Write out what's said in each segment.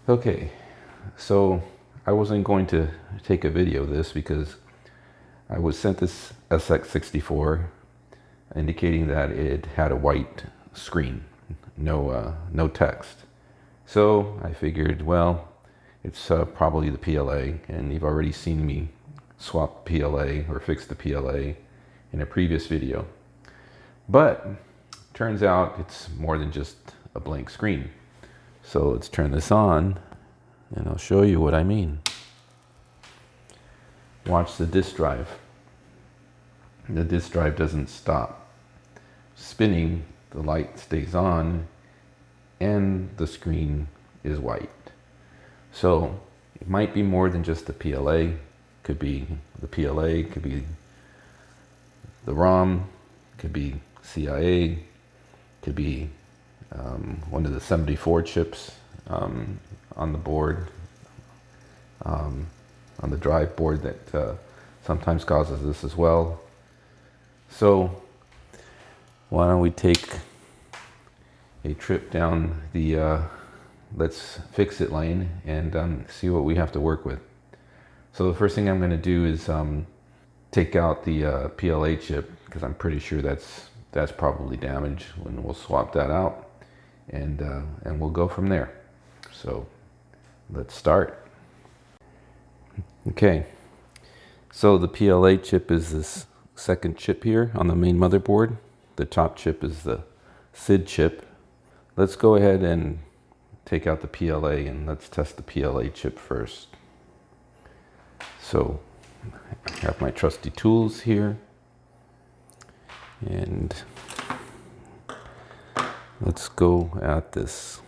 Okay, so I wasn't going to take a video of this because I was sent this SX-64 indicating that it had a white screen, no text. So I figured, well, it's probably the PLA, and you've already seen me swap PLA or fix the PLA in a previous video. But turns out it's more than just a blank screen. So let's turn this on and I'll show you what I mean. Watch the disk drive. The disk drive doesn't stop spinning, the light stays on, and the screen is white. So it might be more than just the PLA. Could be the PLA, could be the ROM, could be CIA, could be one of the 74 chips on the board, on the drive board that sometimes causes this as well. So why don't we take a trip down the let's fix it lane and see what we have to work with. So the first thing I'm going to do is take out the PLA chip, because I'm pretty sure that's probably damaged, and we'll swap that out and we'll go from there. So let's start. Okay, so the PLA chip is this second chip here on the main motherboard. The top chip is the SID chip. Let's go ahead and take out the PLA and let's test the PLA chip first. So I have my trusty tools here, and let's go at this.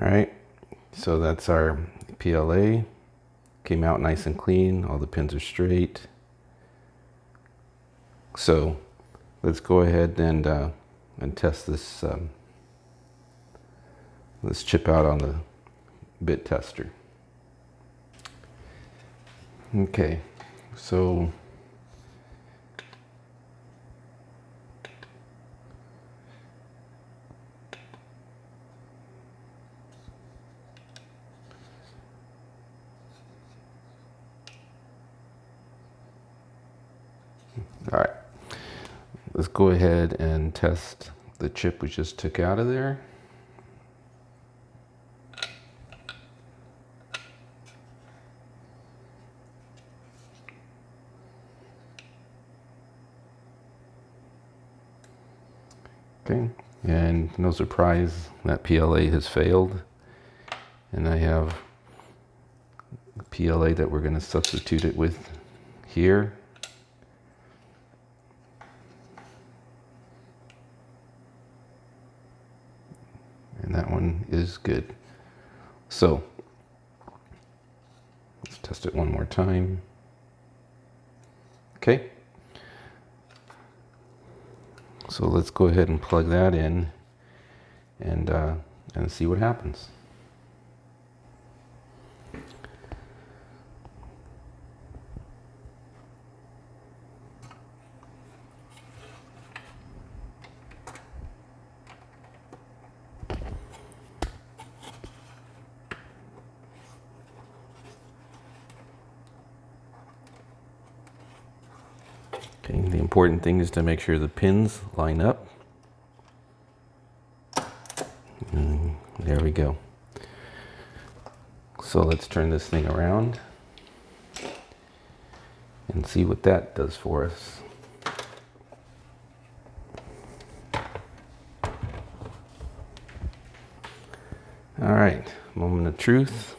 All right, so that's our PLA. Came out nice and clean, all the pins are straight. So let's go ahead and test this this chip out on the bit tester. Okay, so all right, let's go ahead and test the chip we just took out of there. Okay, and no surprise, that PLA has failed. And I have a PLA that we're going to substitute it with here. And that one is good. So let's test it one more time. Okay. So let's go ahead and plug that in and see what happens. Okay, the important thing is to make sure the pins line up. And there we go. So let's turn this thing around and see what that does for us. All right, moment of truth.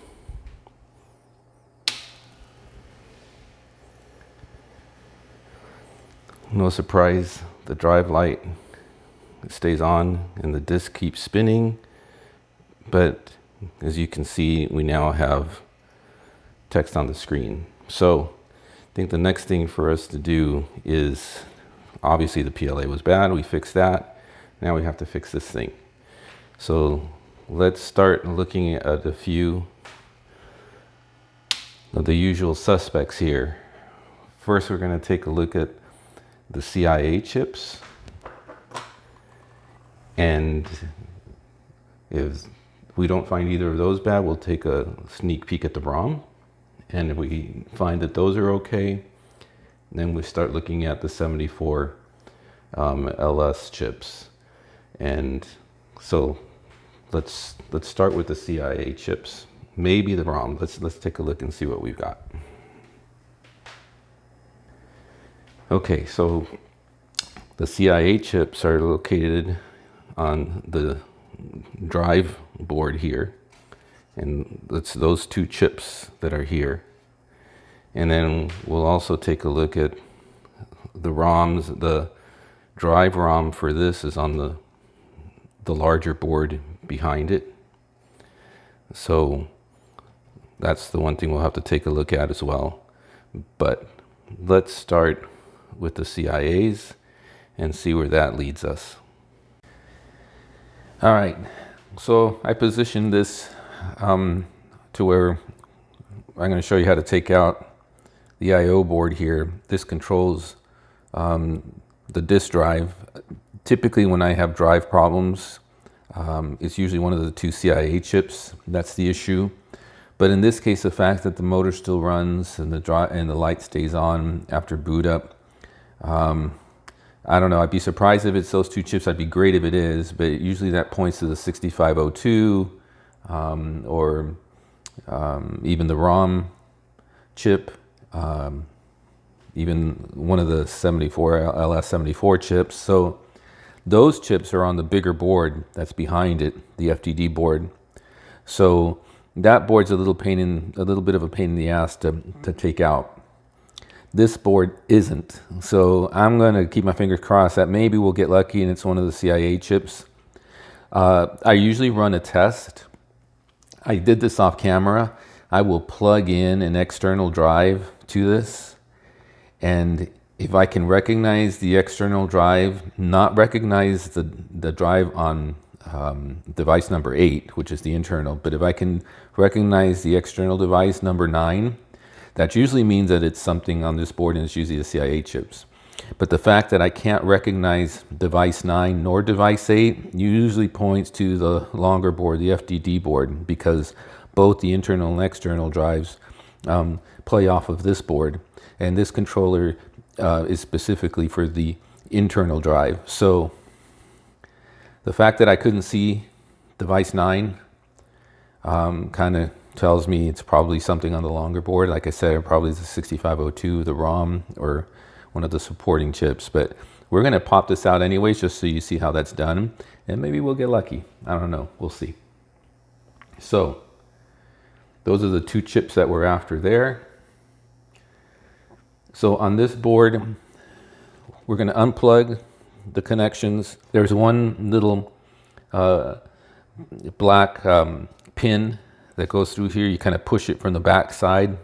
No surprise, the drive light stays on and the disk keeps spinning, but as you can see, we now have text on the screen. So I think the next thing for us to do is, obviously the PLA was bad, we fixed that. Now we have to fix this thing. So let's start looking at a few of the usual suspects here. First, we're going to take a look at the CIA chips, and if we don't find either of those bad, we'll take a sneak peek at the ROM, and if we find that those are okay, then we start looking at the 74 LS chips. And so let's start with the CIA chips, maybe the ROM. Let's take a look and see what we've got. Okay, so the CIA chips are located on the drive board here, and it's those two chips that are here. And then we'll also take a look at the ROMs. The drive ROM for this is on the larger board behind it. So that's the one thing we'll have to take a look at as well. But let's start with the CIAs and see where that leads us. All right, so I positioned this to where I'm going to show you how to take out the I/O board here. This controls the disk drive. Typically when I have drive problems, it's usually one of the two CIA chips that's the issue. But in this case, the fact that the motor still runs and the light stays on after boot up, I don't know, I'd be surprised if it's those two chips. I'd be great if it is, but usually that points to the 6502 or even the ROM chip, even one of the 74 LS74 chips. So those chips are on the bigger board that's behind it, the FDD board. So that board's a little bit of a pain in the ass to take out. This board isn't. So I'm going to keep my fingers crossed that maybe we'll get lucky and it's one of the CIA chips. I usually run a test. I did this off camera. I will plug in an external drive to this, and if I can recognize the external drive, not recognize the drive on device number 8, which is the internal, but if I can recognize the external device number 9, that usually means that it's something on this board, and it's usually the CIA chips. But the fact that I can't recognize device 9 nor device 8 usually points to the longer board, the FDD board, because both the internal and external drives play off of this board. And this controller is specifically for the internal drive. So the fact that I couldn't see device 9 kind of tells me it's probably something on the longer board. Like I said, probably the 6502, the ROM, or one of the supporting chips. But we're going to pop this out anyways, just so you see how that's done. And maybe we'll get lucky. I don't know. We'll see. So those are the two chips that we're after there. So on this board, we're going to unplug the connections. There's one little black pin that goes through here. You kind of push it from the back side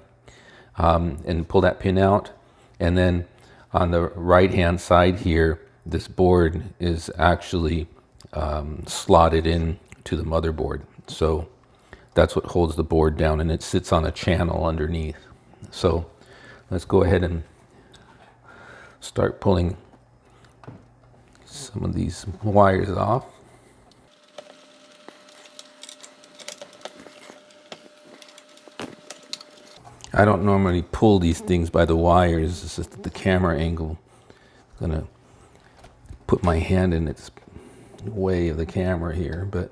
and pull that pin out. And then on the right hand side here, this board is actually slotted in to the motherboard. So that's what holds the board down, and it sits on a channel underneath. So let's go ahead and start pulling some of these wires off. I don't normally pull these things by the wires. It's just the camera angle. I'm gonna put my hand in its way of the camera here, but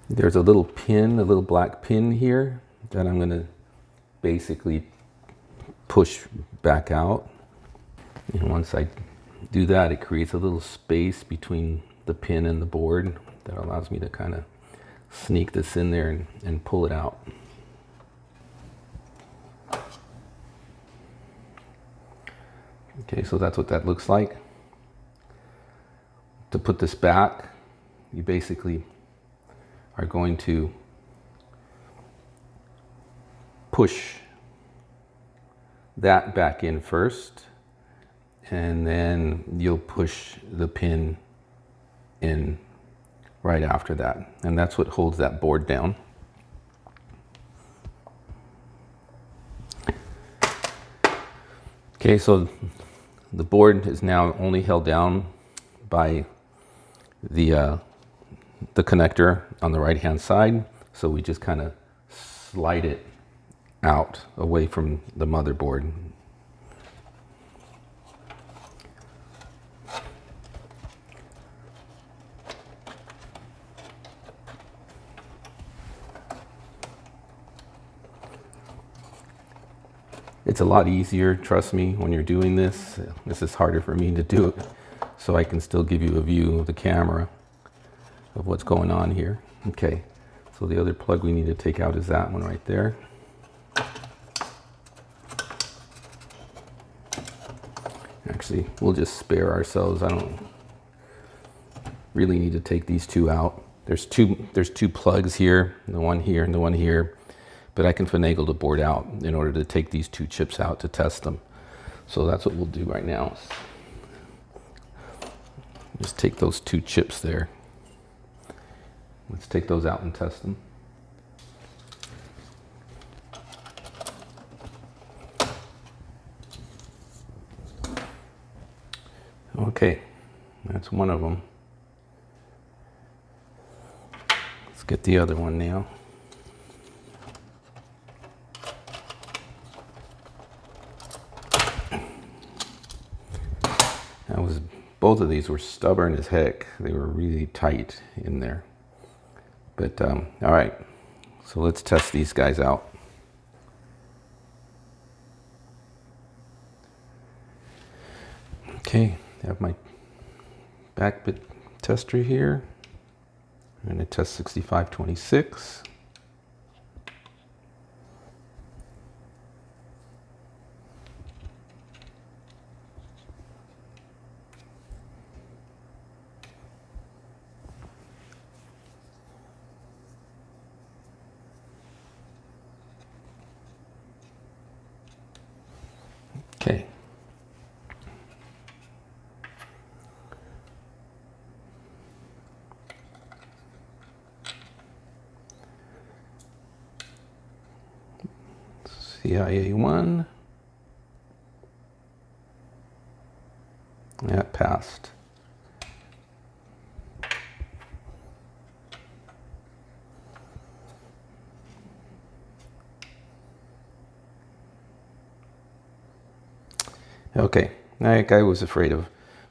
there's a little pin, a little black pin here that I'm gonna basically push back out. And once I do that, it creates a little space between the pin and the board that allows me to kind of sneak this in there and pull it out. Okay, so that's what that looks like. To put this back, you basically are going to push that back in first, and then you'll push the pin in right after that. And that's what holds that board down. Okay, so the board is now only held down by the connector on the right hand side. So we just kind of slide it out away from the motherboard. It's a lot easier, trust me, when you're doing this. This is harder for me to do it, so I can still give you a view of the camera of what's going on here. Okay, so the other plug we need to take out is that one right there. Actually, we'll just spare ourselves. I don't really need to take these two out. There's two plugs here, the one here and the one here. But I can finagle the board out in order to take these two chips out to test them. So that's what we'll do right now. Just take those two chips there. Let's take those out and test them. Okay, that's one of them. Let's get the other one now. Both of these were stubborn as heck. They were really tight in there. But all right, so let's test these guys out. Okay, I have my back bit tester here. I'm going to test 6526. Okay. CIA 1. That passed. Okay, like I was afraid of,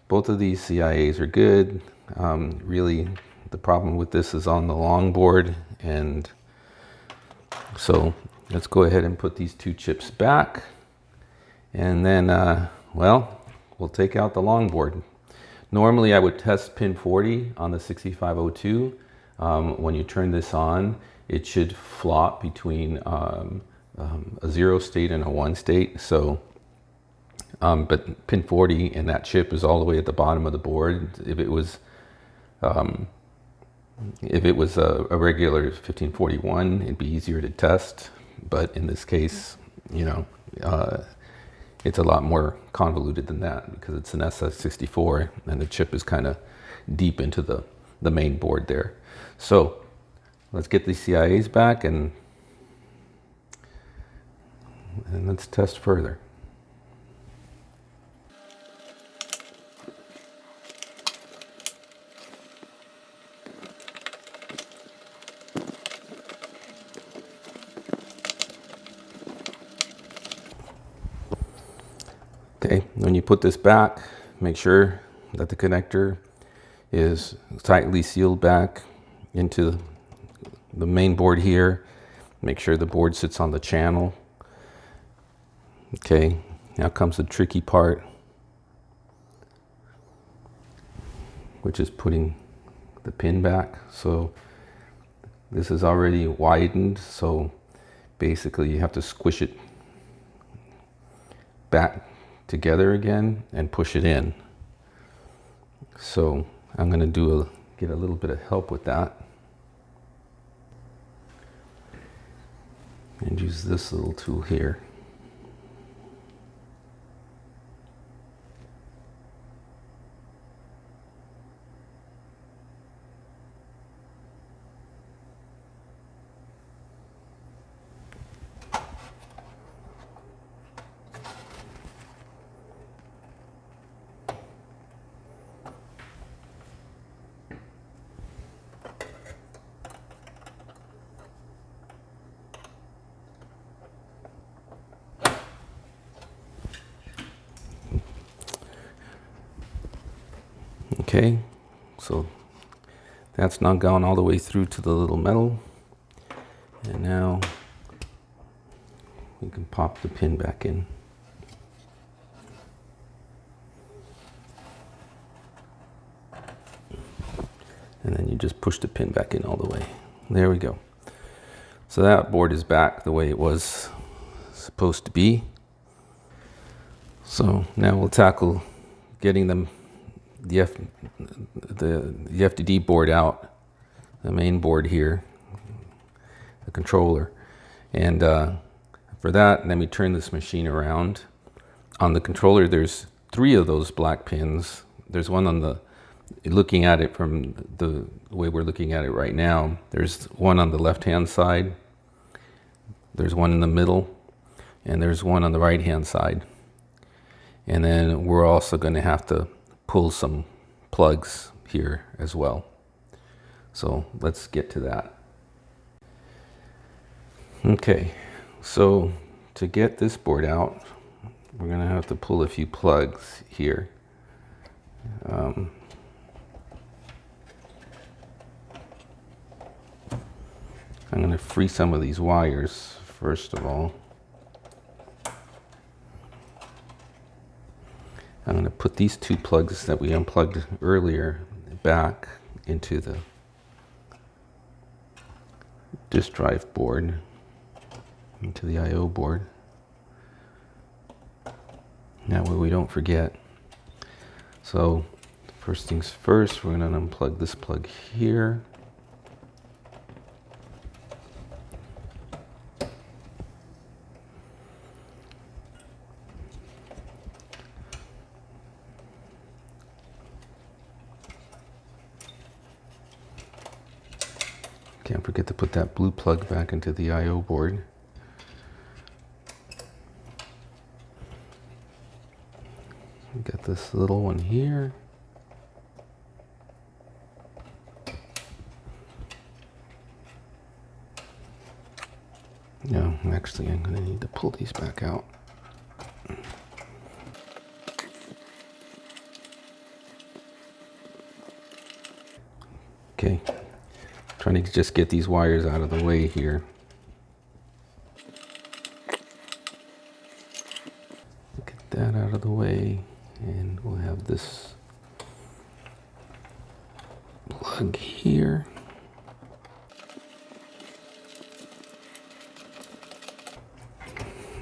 both of these CIAs are good. Really, the problem with this is on the long board, and so let's go ahead and put these two chips back, and then, well, we'll take out the long board. Normally, I would test pin 40 on the 6502. When you turn this on, it should flop between a 0 state and a 1 state. So. But pin 40 and that chip is all the way at the bottom of the board. If it was a regular 1541, it'd be easier to test. But in this case, you know, it's a lot more convoluted than that because it's an SX-64 and the chip is kind of deep into the main board there. So let's get the CIAs back and let's test further. Okay, when you put this back, make sure that the connector is tightly sealed back into the main board here. Make sure the board sits on the channel. Okay, now comes the tricky part, which is putting the pin back. So this is already widened, so basically you have to squish it back together again and push it in. So I'm going to get a little bit of help with that and use this little tool here. Okay, so that's now gone all the way through to the little metal. And now we can pop the pin back in. And then you just push the pin back in all the way. There we go. So that board is back the way it was supposed to be. So now we'll tackle getting the FDD board out, the main board here, the controller. And for that, let me turn this machine around. On the controller, there's 3 of those black pins. There's one on the, looking at it from the way we're looking at it right now, there's one on the left-hand side, there's one in the middle, and there's one on the right-hand side. And then we're also going to have to pull some plugs here as well. So let's get to that. Okay, so to get this board out, we're going to have to pull a few plugs here. I'm going to free some of these wires first of all. I'm going to put these 2 plugs that we unplugged earlier back into the disk drive board, into the I/O board. That way we don't forget. So first things first, we're going to unplug this plug here. Can't forget to put that blue plug back into the I/O board. Get this little one here. No, actually I'm going to need to pull these back out. Okay, trying to just get these wires out of the way here. Get that out of the way, and we'll have this plug here.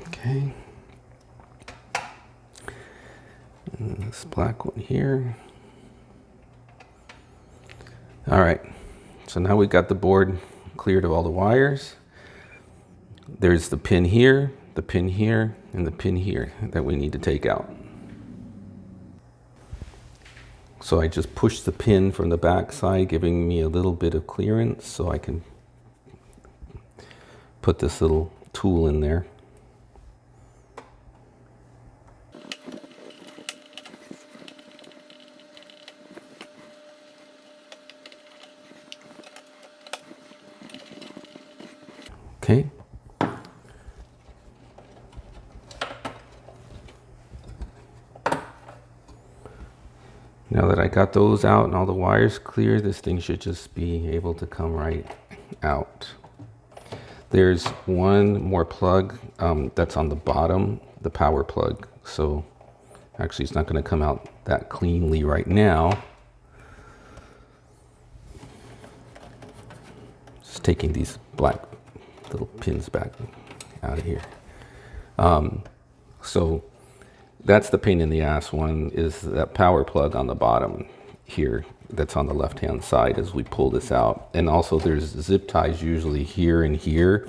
Okay. And this black one here. All right, so now we've got the board cleared of all the wires. There's the pin here, the pin here, and the pin here that we need to take out. So I just pushed the pin from the back side, giving me a little bit of clearance so I can put this little tool in there. Okay. Now that I got those out and all the wires clear, this thing should just be able to come right out. There's one more plug that's on the bottom, the power plug. So actually it's not going to come out that cleanly right now. Just taking these black little pins back out of here. So that's the pain in the ass one, is that power plug on the bottom here that's on the left hand side as we pull this out. And also there's zip ties usually here and here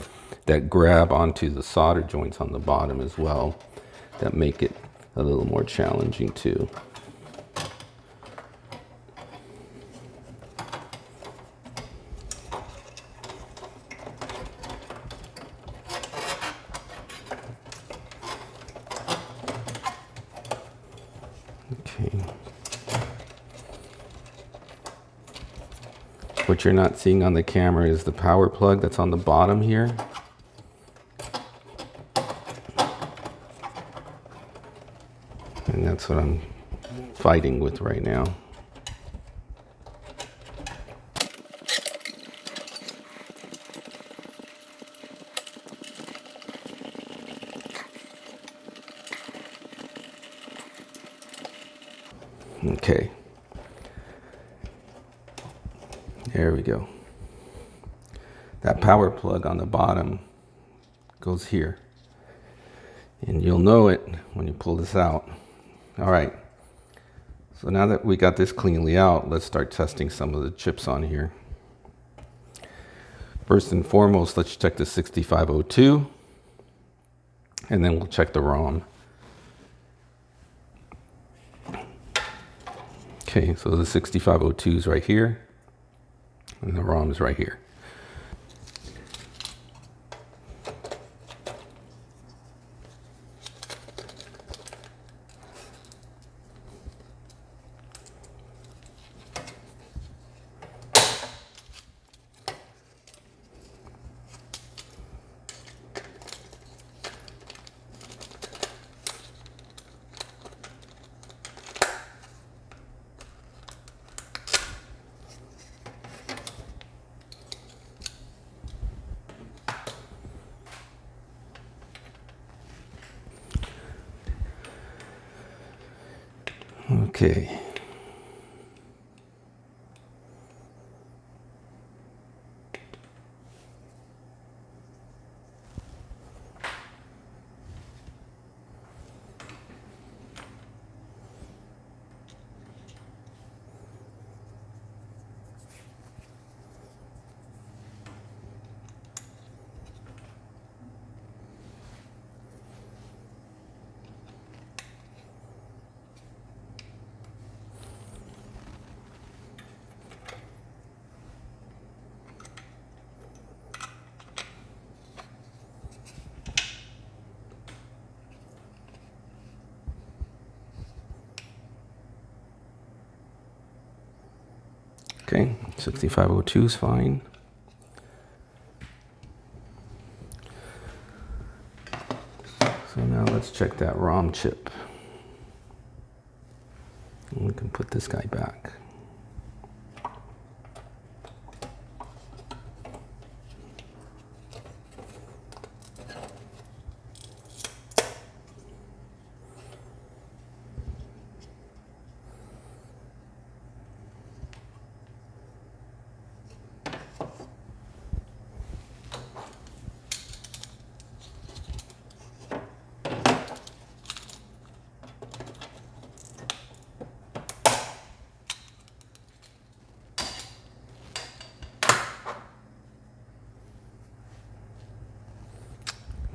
that grab onto the solder joints on the bottom as well, that make it a little more challenging too. What you're not seeing on the camera is the power plug that's on the bottom here. And that's what I'm fighting with right now. Okay. There we go. That power plug on the bottom goes here. And you'll know it when you pull this out. All right. So now that we got this cleanly out, let's start testing some of the chips on here. First and foremost, let's check the 6502. And then we'll check the ROM. Okay, so the 6502 is right here. And the ROM is right here. Okay. Okay, 6502 is fine. So now let's check that ROM chip. And we can put this guy back.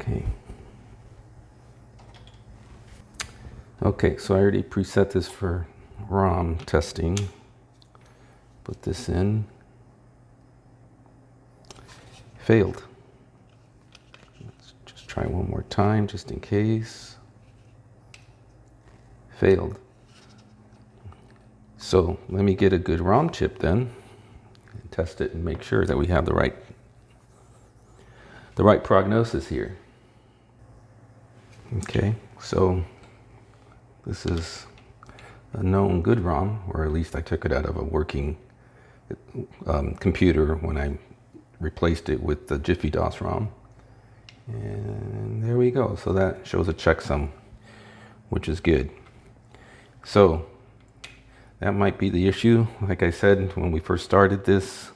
Okay. Okay, so I already preset this for ROM testing. Put this in. Failed. Let's just try one more time just in case. Failed. So let me get a good ROM chip then and test it and make sure that we have the right prognosis here. Okay, so this is a known good ROM, or at least I took it out of a working computer when I replaced it with the Jiffy DOS ROM. And there we go. So that shows a checksum, which is good. So that might be the issue. Like I said, when we first started this,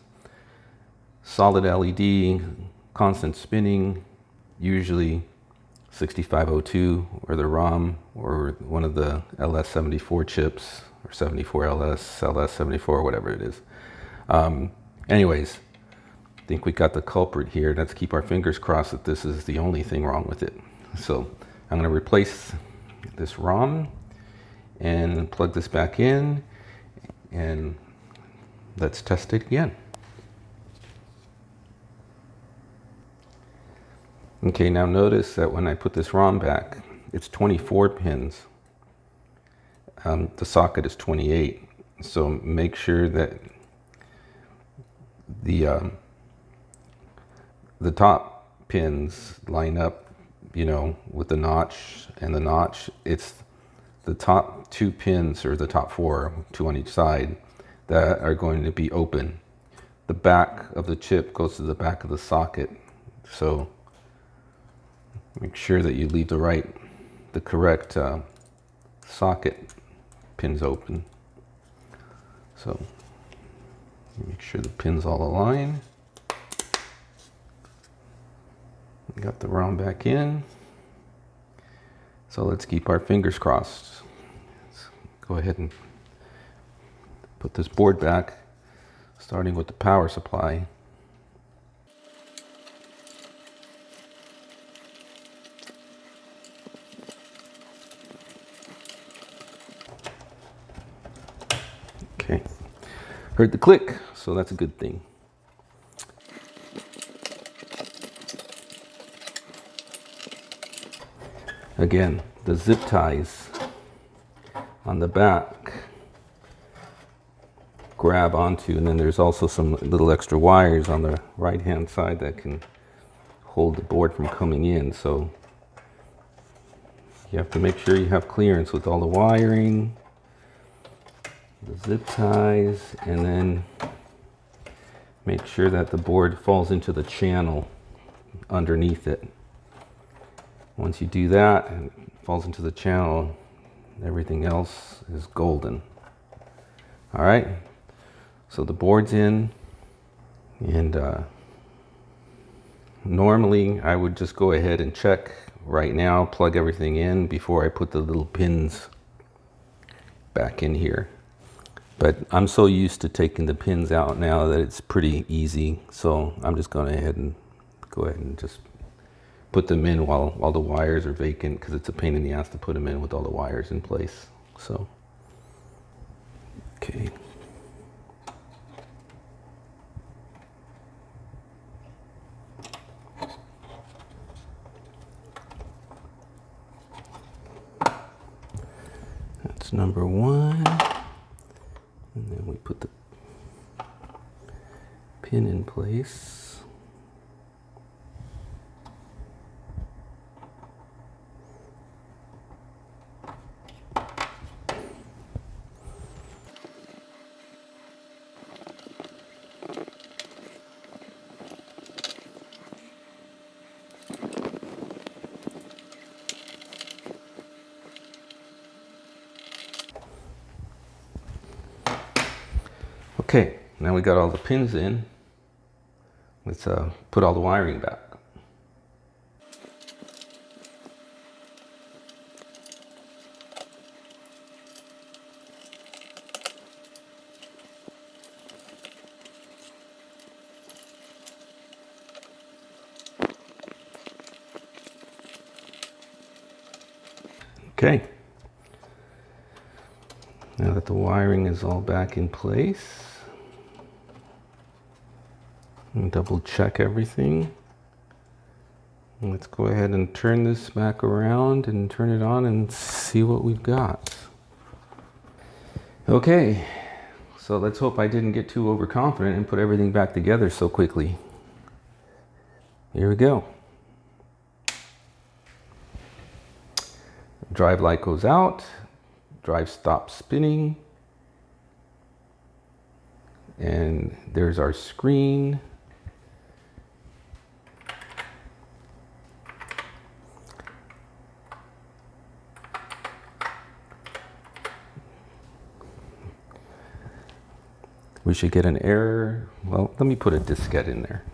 solid LED, constant spinning, usually 6502 or the ROM or one of the LS74 chips or 74LS, LS74, whatever it is. Anyways, I think we got the culprit here. Let's keep our fingers crossed that this is the only thing wrong with it. So I'm going to replace this ROM and plug this back in, and let's test it again. Okay, now notice that when I put this ROM back, it's 24 pins. The socket is 28. So make sure that the top pins line up, you know, with the notch, and the notch, it's the top 2 pins, or the top 4, 2 on each side, that are going to be open. The back of the chip goes to the back of the socket. So make sure that you leave the correct socket pins open. So make sure the pins all align. Got the ROM back in. So let's keep our fingers crossed. Let's go ahead and put this board back, starting with the power supply. Okay, heard the click, so that's a good thing. Again, the zip ties on the back grab onto, and then there's also some little extra wires on the right hand side that can hold the board from coming in. So you have to make sure you have clearance with all the wiring, the zip ties, and then make sure that the board falls into the channel underneath it. Once you do that and it falls into the channel, everything else is golden. All right, so the board's in, and normally I would just go ahead and check right now, plug everything in before I put the little pins back in here. But I'm so used to taking the pins out now that it's pretty easy. So I'm just going to go ahead and just put them in while the wires are vacant, because it's a pain in the ass to put them in with all the wires in place. So, okay. That's number one. And then we put the pin in place. Okay, now we got all the pins in. Let's put all the wiring back. Okay, now that the wiring is all back in place, and double check everything. Let's go ahead and turn this back around and turn it on and see what we've got. Okay, so let's hope I didn't get too overconfident and put everything back together so quickly. Here we go. Drive light goes out, drive stops spinning, and there's our screen. We should get an error. Well, let me put a diskette in there.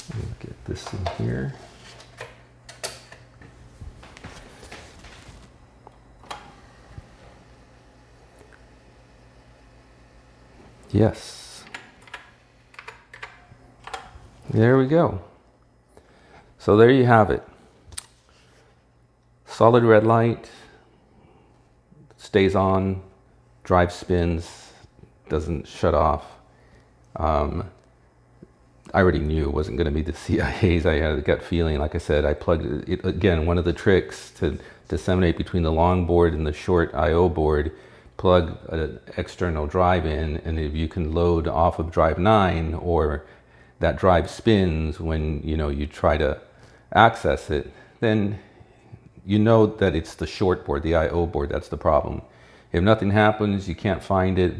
Let me get this in here. Yes. There we go. So there you have it. Solid red light, stays on, drive spins, doesn't shut off. I already knew it wasn't going to be the CIAs. I had a gut feeling. Like I said, I plugged it again. One of the tricks to disseminate between the long board and the short I/O board, plug an external drive in, and if you can load off of drive 9, or that drive spins when you try to access it, then you know that it's the short board, the I/O board, that's the problem. If nothing happens, you can't find it,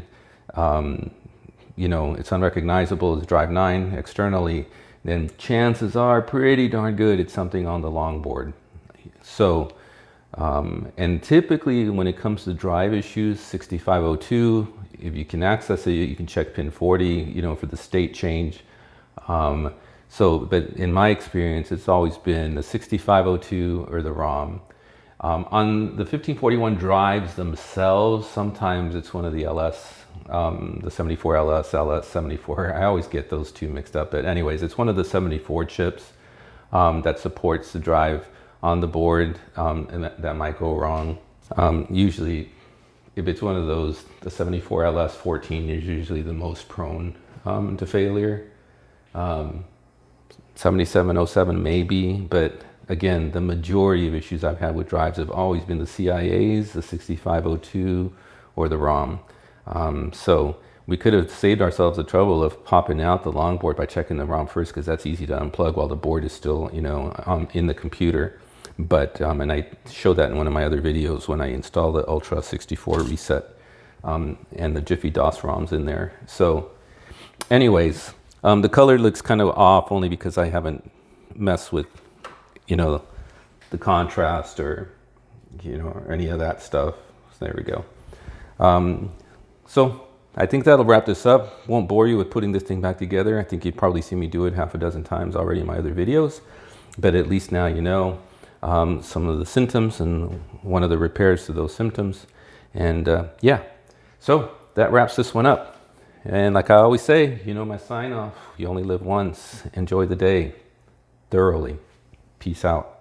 it's unrecognizable as drive 9 externally, then chances are pretty darn good it's something on the long board. So And typically when it comes to drive issues, 6502, if you can access it, you can check pin 40, you know, for the state change. But in my experience, it's always been the 6502 or the ROM. On the 1541 drives themselves, sometimes it's one of the LS, the 74 LS, LS 74. I always get those two mixed up. But anyways, it's one of the 74 chips that supports the drive on the board, and that might go wrong. Usually, if it's one of those, the 74 LS 14 is usually the most prone to failure. 7707 maybe, but again, the majority of issues I've had with drives have always been the CIAs, the 6502, or the ROM. So we could have saved ourselves the trouble of popping out the long board by checking the ROM first, because that's easy to unplug while the board is still, you know, in the computer. But and I showed that in one of my other videos when I installed the Ultra 64 reset and the Jiffy DOS ROMs in there. So anyways, the color looks kind of off only because I haven't messed with, you know, the contrast or, you know, or any of that stuff. So there we go. So I think that'll wrap this up. Won't bore you with putting this thing back together. I think you've probably seen me do it half a dozen times already in my other videos, but at least now you know some of the symptoms and one of the repairs to those symptoms. And yeah, so that wraps this one up. And like I always say, you know my sign off, you only live once. Enjoy the day thoroughly. Peace out.